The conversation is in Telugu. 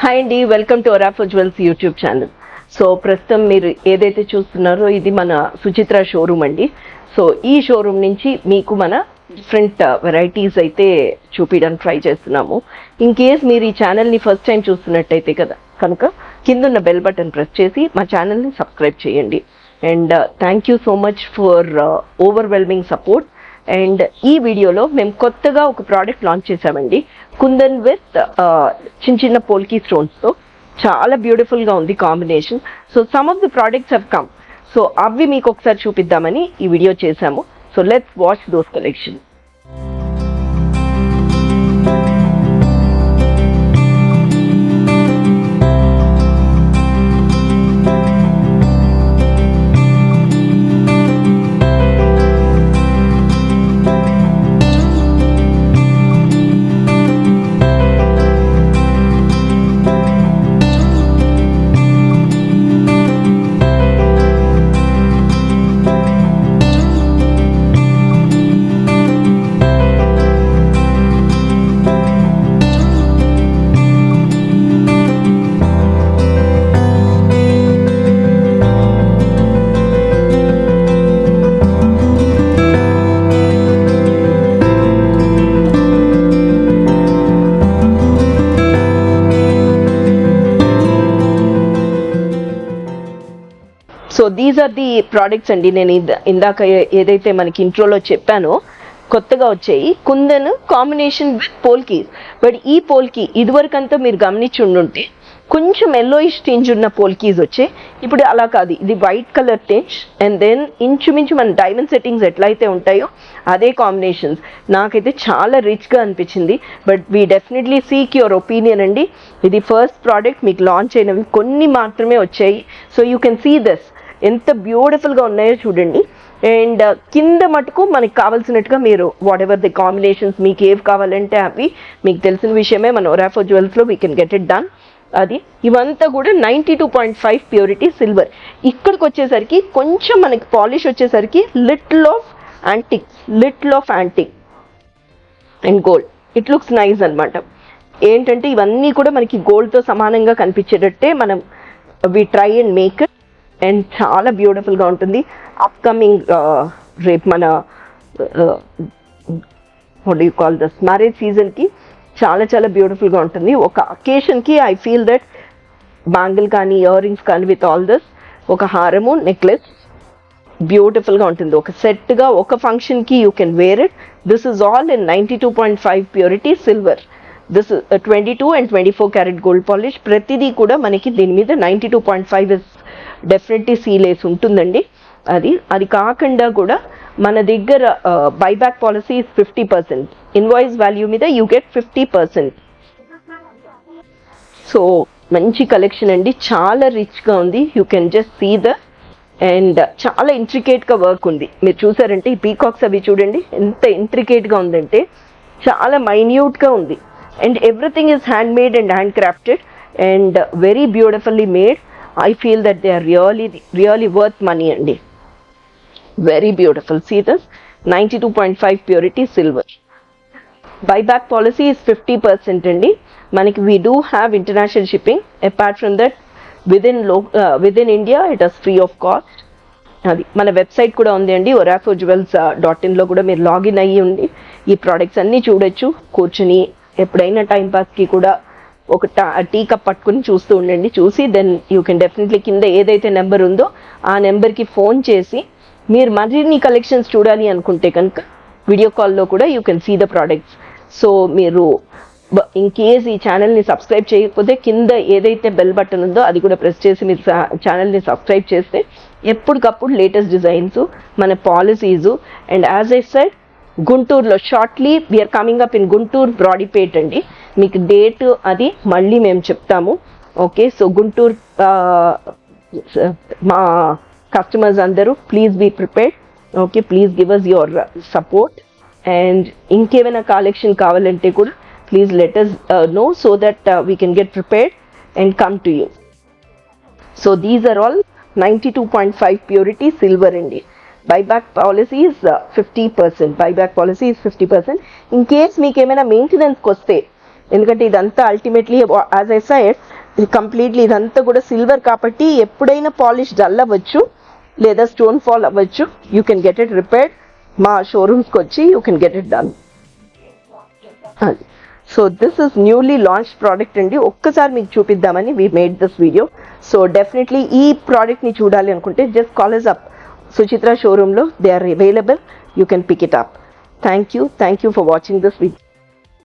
హాయ్ అండి, welcome to ఒరాఫో jewels YouTube channel. So ప్రస్తుతం మీరు ఏదైతే చూస్తున్నారో ఇది మన సుచిత్ర షోరూమ్ అండి. సో ఈ షోరూమ్ నుంచి మీకు మన డిఫరెంట్ వెరైటీస్ అయితే చూపించడానికి ట్రై చేస్తున్నాము. ఇన్ కేస్ మీరు ఈ ఛానల్ని ఫస్ట్ టైం చూస్తున్నట్టయితే కనుక కిందున్న బెల్ బటన్ ప్రెస్ చేసి మా ఛానల్ని సబ్స్క్రైబ్ చేయండి. And thank you so much for overwhelming support. And ఈ వీడియోలో మేము కొత్తగా ఒక ప్రోడక్ట్ లాంచ్ చేసామండి, కుందన్ విత్ చిన్న పోల్కీ స్టోన్స్తో. చాలా బ్యూటిఫుల్గా ఉంది combination. So some of the products have come. So అవి మీకు ఒకసారి చూపిద్దామని ఈ వీడియో చేశాము. So let's watch those collection. So these are the products అండి. నేను ఇందాక ఏదైతే మనకి ఇంట్రోలో చెప్పానో కొత్తగా వచ్చాయి, kundan combination with polkis. But ఈ పోల్కీ ఇదివరకంతా మీరు గమనించి ఉండుంటే కొంచెం ఎల్లోయిష్ టింజ్ ఉన్న పోల్కీస్ వచ్చాయి. ఇప్పుడు అలా కాదు, ఇది white colour tinge and then ఇంచుమించు మన డైమండ్ సెట్టింగ్స్ ఎట్లయితే ఉంటాయో అదే కాంబినేషన్స్. నాకైతే చాలా రిచ్గా అనిపించింది. But we definitely seek your opinion అండి. ఇది ఫస్ట్ ప్రోడక్ట్, మీకు లాంచ్ అయినవి కొన్ని మాత్రమే వచ్చాయి. So you can see this, ఎంత బ్యూటిఫుల్గా ఉన్నాయో చూడండి. అండ్ కింద మటుకు మనకి కావాల్సినట్టుగా మీరు వాట్ ఎవర్ ది కాంబినేషన్స్ మీకు ఏవి కావాలంటే అవి మీకు తెలిసిన విషయమే. మన ఒరాఫో జ్యువెల్స్లో we can get it done. అది ఇవంతా కూడా 92.5 ప్యూరిటీ సిల్వర్. ఇక్కడికి వచ్చేసరికి కొంచెం మనకి పాలిష్ వచ్చేసరికి little of antique and gold. It looks nice అనమాట. ఏంటంటే ఇవన్నీ కూడా మనకి గోల్డ్తో సమానంగా కనిపించేటట్టే మనం we try and make it. And చాలా బ్యూటిఫుల్గా ఉంటుంది. అప్కమింగ్ రేపు మన what do you call this marriage సీజన్కి చాలా చాలా బ్యూటిఫుల్గా ఉంటుంది. ఒక అకేషన్కి ఐ ఫీల్ దట్ బ్యాంగిల్ కానీ ఇయర్ రింగ్స్ కానీ విత్ ఆల్ దిస్, ఒక హారము నెక్లెస్ బ్యూటిఫుల్గా ఉంటుంది. ఒక సెట్గా ఒక ఫంక్షన్కి you can wear it. This is all in 92.5 purity silver. This 22 and 24 carat gold polish. ప్రతిదీ కూడా మనకి దీని మీద 92.5 ఇస్ డెఫినెట్లీ సీల్ వేసి ఉంటుందండి. అది కాకుండా కూడా మన దగ్గర బైబ్యాక్ పాలసీ 50%. ఇన్వాయిస్ వాల్యూ మీద యూ గెట్ 50%. సో మంచి కలెక్షన్ అండి, చాలా రిచ్గా ఉంది. You can just see the and చాలా ఇంట్రికేట్గా వర్క్ ఉంది. మీరు చూసారంటే ఈ పీకాక్స్ అవి చూడండి ఎంత ఇంట్రికేట్గా ఉందంటే, చాలా మైన్యూట్గా ఉంది. And everything is hand made and hand crafted and very beautifully made. I feel that they are really worth money andi. Very beautiful. See this, 92.5 purity silver. Buyback policy is 50% andi. Manaki we do have international shipping. Apart from that, within India it is free of cost. అది మన వెబ్సైట్ కూడా ఉంది అండి, orafojewels.in లో కూడా మీరు లాగిన్ అయ్యి ఉండి ఈ ప్రోడక్ట్స్ అన్నీ చూడొచ్చు. కూర్చుని ఎప్పుడైనా టైంపాస్కి కూడా ఒక టీ కప్ పట్టుకుని చూస్తూ ఉండండి. చూసి దెన్ యూ కెన్ డెఫినెట్లీ కింద ఏదైతే నెంబర్ ఉందో ఆ నెంబర్కి ఫోన్ చేసి మీరు మరిన్ని కలెక్షన్స్ చూడాలి అనుకుంటే కనుక వీడియో కాల్లో కూడా you can see the products. So మీరు ఇన్ కేస్ ఈ ఛానల్ని సబ్స్క్రైబ్ చేయకపోతే కింద ఏదైతే బెల్ బటన్ ఉందో అది కూడా ప్రెస్ చేసి మీరు ఛానల్ని సబ్స్క్రైబ్ చేస్తే ఎప్పటికప్పుడు లేటెస్ట్ డిజైన్స్, మన policies. And as I said, గుంటూరులో shortly we are coming up in Guntur Brodipet అండి. మీకు డేట్ అది మళ్ళీ మేము చెప్తాము. ఓకే, సో గుంటూరు మా కస్టమర్స్ అందరూ please be prepared. Okay, please give us your support. And ఇంకేమైనా కలెక్షన్ కావాలంటే కూడా please let us know so that we can get prepared and come to you. So these are all 92.5 purity silver andi. Buyback policy is 50%. Buyback policy is 50%. In case మీకు ఏమైనా మెయింటెనెన్స్కి వస్తే ఎందుకంటే ఇదంతా అల్టిమేట్లీ యాజ్ ఐ సైడ్ ఇది కంప్లీట్లీ ఇదంతా కూడా సిల్వర్ కాబట్టి ఎప్పుడైనా పాలిష్ డల్ అవ్వచ్చు లేదా స్టోన్ ఫాల్ అవ్వచ్చు. You can get it repaired. మా షోరూమ్స్కి వచ్చి you can get it done. So this is newly launch product అండి. ఒక్కసారి మీకు చూపిద్దామని we made this video. So definitely ఈ ప్రోడక్ట్ని చూడాలి అనుకుంటే just call us up. Suchitra షోరూంలో they are available. You can pick it up. Thank you for watching this video.